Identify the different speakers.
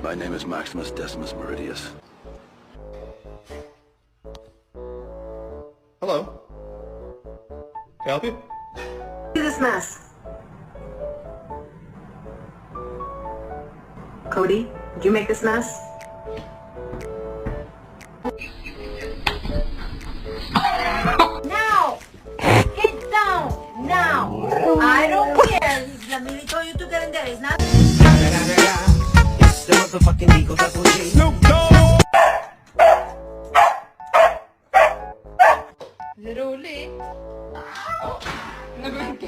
Speaker 1: My name is Maximus Decimus Meridius.
Speaker 2: Hello. Can I help you?
Speaker 3: Do this mess. Cody, did you make this mess?
Speaker 4: Now! Get down! Now! I don't care. If told you to get in there, it's not...
Speaker 5: It's the motherfucking Eagle Double G. Snoop Dogg!
Speaker 6: Zero ulit. Oh, nag-rank.